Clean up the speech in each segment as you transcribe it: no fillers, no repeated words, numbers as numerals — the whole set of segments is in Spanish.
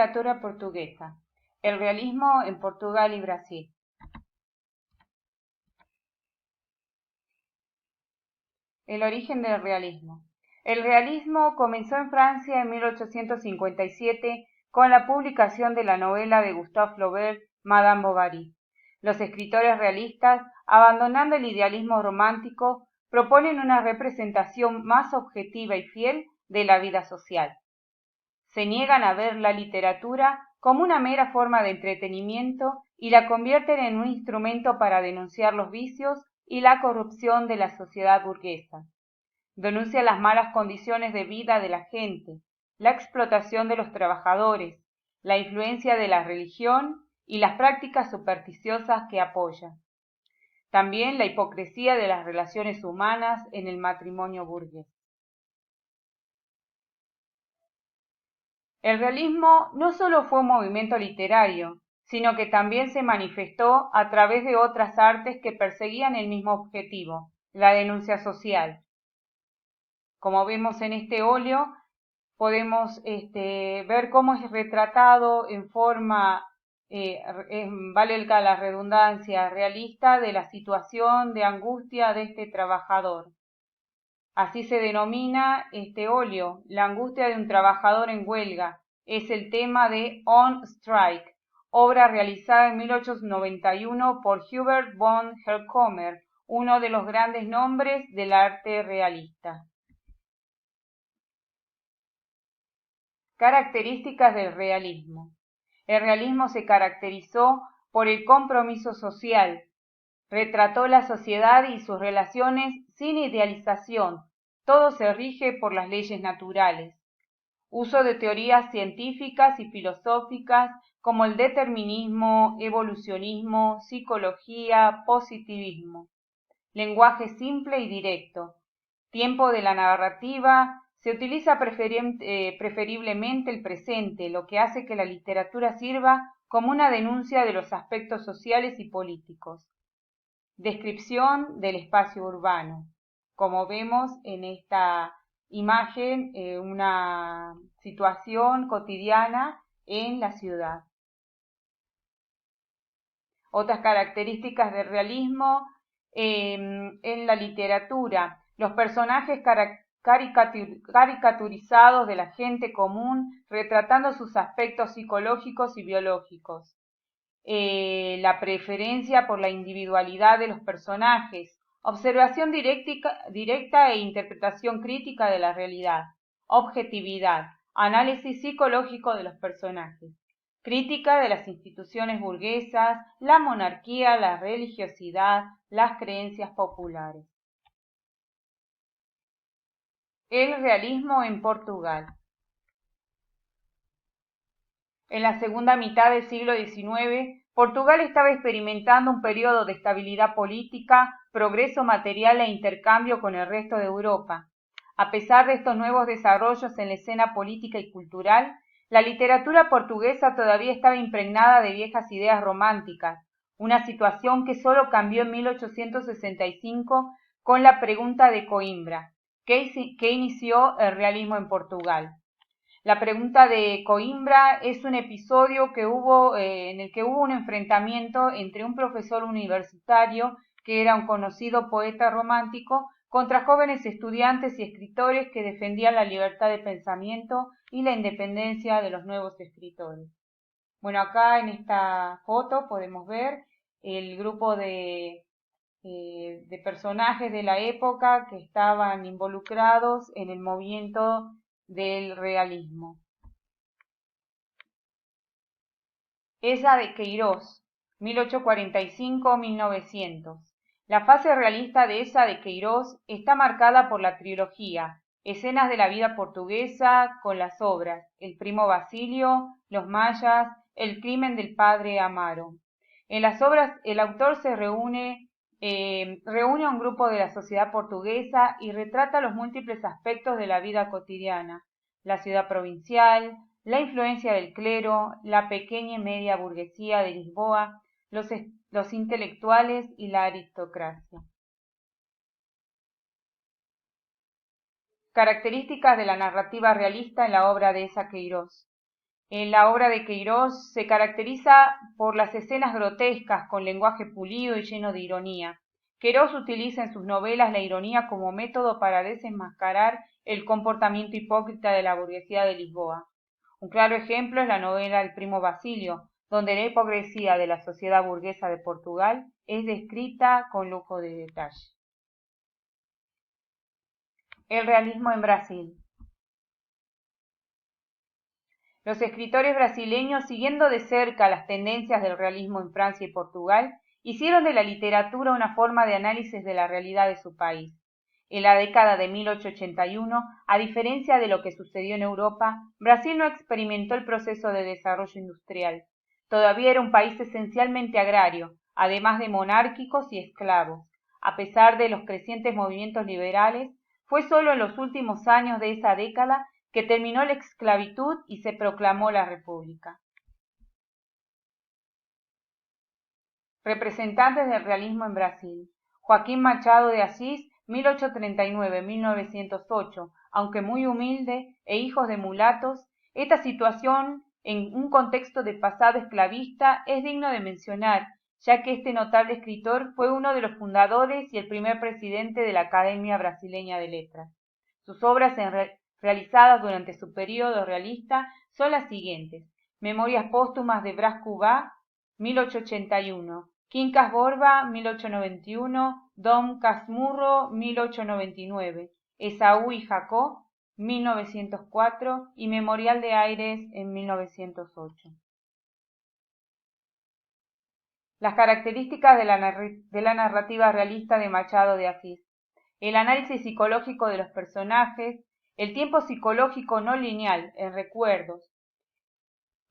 literatura portuguesa. El realismo en Portugal y Brasil. El origen del realismo. El realismo comenzó en Francia en 1857 con la publicación de la novela de Gustave Flaubert, Madame Bovary. Los escritores realistas, abandonando el idealismo romántico, proponen una representación más objetiva y fiel de la vida social. Se niegan a ver la literatura como una mera forma de entretenimiento y la convierten en un instrumento para denunciar los vicios y la corrupción de la sociedad burguesa. Denuncia las malas condiciones de vida de la gente, la explotación de los trabajadores, la influencia de la religión y las prácticas supersticiosas que apoya. También la hipocresía de las relaciones humanas en el matrimonio burgués. El realismo no solo fue un movimiento literario, sino que también se manifestó a través de otras artes que perseguían el mismo objetivo, la denuncia social. Como vemos en este óleo, podemos ver cómo es retratado en forma, valga la redundancia, realista de la situación de angustia de este trabajador. Así se denomina este óleo, la angustia de un trabajador en huelga. Es el tema de On Strike, obra realizada en 1891 por Hubert von Herkomer, uno de los grandes nombres del arte realista. Características del realismo. El realismo se caracterizó por el compromiso social. Retrató la sociedad y sus relaciones sin idealización. Todo se rige por las leyes naturales. Uso de teorías científicas y filosóficas como el determinismo, evolucionismo, psicología, positivismo. Lenguaje simple y directo. Tiempo de la narrativa. Se utiliza preferiblemente el presente, lo que hace que la literatura sirva como una denuncia de los aspectos sociales y políticos. Descripción del espacio urbano. Como vemos en esta imagen, una situación cotidiana en la ciudad. Otras características del realismo en la literatura. Los personajes caricaturizados de la gente común, retratando sus aspectos psicológicos y biológicos. La preferencia por la individualidad de los personajes, observación directa e interpretación crítica de la realidad, objetividad, análisis psicológico de los personajes, crítica de las instituciones burguesas, la monarquía, la religiosidad, las creencias populares. El realismo en Portugal. En la segunda mitad del siglo XIX, Portugal estaba experimentando un periodo de estabilidad política, progreso material e intercambio con el resto de Europa. A pesar de estos nuevos desarrollos en la escena política y cultural, la literatura portuguesa todavía estaba impregnada de viejas ideas románticas, una situación que solo cambió en 1865 con la pregunta de Coimbra, que inició el realismo en Portugal. La pregunta de Coimbra es un episodio en el que hubo un enfrentamiento entre un profesor universitario, que era un conocido poeta romántico, contra jóvenes estudiantes y escritores que defendían la libertad de pensamiento y la independencia de los nuevos escritores. Bueno, acá en esta foto podemos ver el grupo de personajes de la época que estaban involucrados en el movimiento del realismo. Esa de Queiroz, 1845-1900. La fase realista de esa de Queiroz está marcada por la trilogía Escenas de la vida portuguesa, con las obras El primo Basilio, Los mayas, El crimen del padre Amaro. En las obras el autor se reúne a un grupo de la sociedad portuguesa y retrata los múltiples aspectos de la vida cotidiana, la ciudad provincial, la influencia del clero, la pequeña y media burguesía de Lisboa, los intelectuales y la aristocracia. Características de la narrativa realista en la obra de Esa Queiroz. La obra de Queiroz se caracteriza por las escenas grotescas con lenguaje pulido y lleno de ironía. Queiroz utiliza en sus novelas la ironía como método para desenmascarar el comportamiento hipócrita de la burguesía de Lisboa. Un claro ejemplo es la novela El primo Basilio, donde la hipocresía de la sociedad burguesa de Portugal es descrita con lujo de detalle. El realismo en Brasil. Los escritores brasileños, siguiendo de cerca las tendencias del realismo en Francia y Portugal, hicieron de la literatura una forma de análisis de la realidad de su país. En la década de 1881, a diferencia de lo que sucedió en Europa, Brasil no experimentó el proceso de desarrollo industrial. Todavía era un país esencialmente agrario, además de monárquicos y esclavos. A pesar de los crecientes movimientos liberales, fue solo en los últimos años de esa década que terminó la esclavitud y se proclamó la República. Representantes del realismo en Brasil. Joaquín Machado de Assis, 1839-1908, aunque muy humilde e hijos de mulatos, esta situación en un contexto de pasado esclavista es digno de mencionar, ya que este notable escritor fue uno de los fundadores y el primer presidente de la Academia Brasileña de Letras. Sus obras realizadas durante su período realista son las siguientes: Memorias póstumas de Brás Cubá, 1881, Quincas Borba, 1891, Dom Casmurro, 1899, Esaú y Jacó, 1904 y Memorial de Aires en 1908. Las características de la narrativa realista de Machado de Assis. El análisis psicológico de los personajes, el tiempo psicológico no lineal en recuerdos,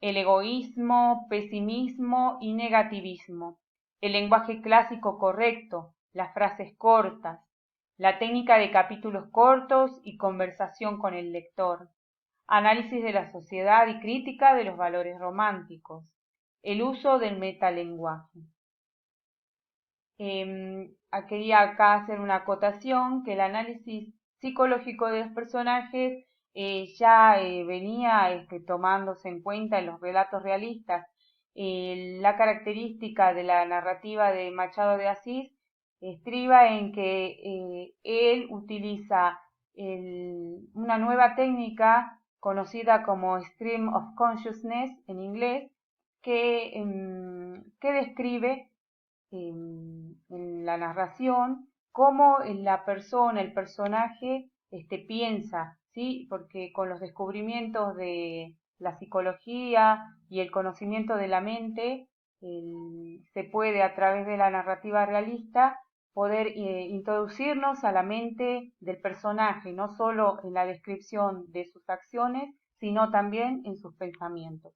el egoísmo, pesimismo y negativismo, el lenguaje clásico correcto, las frases cortas, la técnica de capítulos cortos y conversación con el lector, análisis de la sociedad y crítica de los valores románticos, el uso del metalenguaje. Quería acá hacer una acotación que el análisis psicológico de los personajes ya venía tomándose en cuenta en los relatos realistas. La característica de la narrativa de Machado de Assis estriba en que él utiliza una nueva técnica conocida como Stream of Consciousness en inglés, que describe en la narración cómo la persona, el personaje, piensa, ¿sí? Porque con los descubrimientos de la psicología y el conocimiento de la mente, se puede a través de la narrativa realista poder introducirnos a la mente del personaje, no solo en la descripción de sus acciones, sino también en sus pensamientos.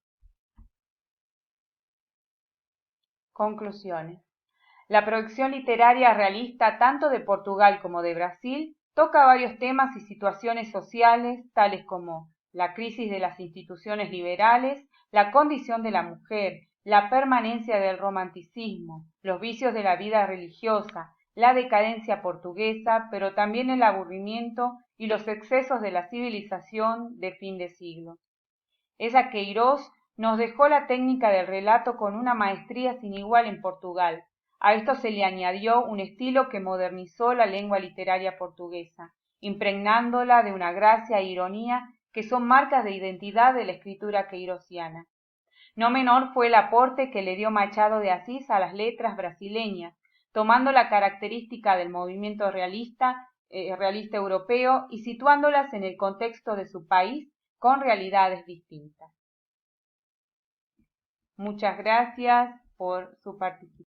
Conclusiones. La producción literaria realista tanto de Portugal como de Brasil toca varios temas y situaciones sociales tales como la crisis de las instituciones liberales, la condición de la mujer, la permanencia del romanticismo, los vicios de la vida religiosa, la decadencia portuguesa, pero también el aburrimiento y los excesos de la civilización de fin de siglo. Esa Queiroz nos dejó la técnica del relato con una maestría sin igual en Portugal. A esto se le añadió un estilo que modernizó la lengua literaria portuguesa, impregnándola de una gracia e ironía que son marcas de identidad de la escritura queiroziana. No menor fue el aporte que le dio Machado de Assis a las letras brasileñas, tomando la característica del movimiento realista europeo y situándolas en el contexto de su país con realidades distintas. Muchas gracias por su participación.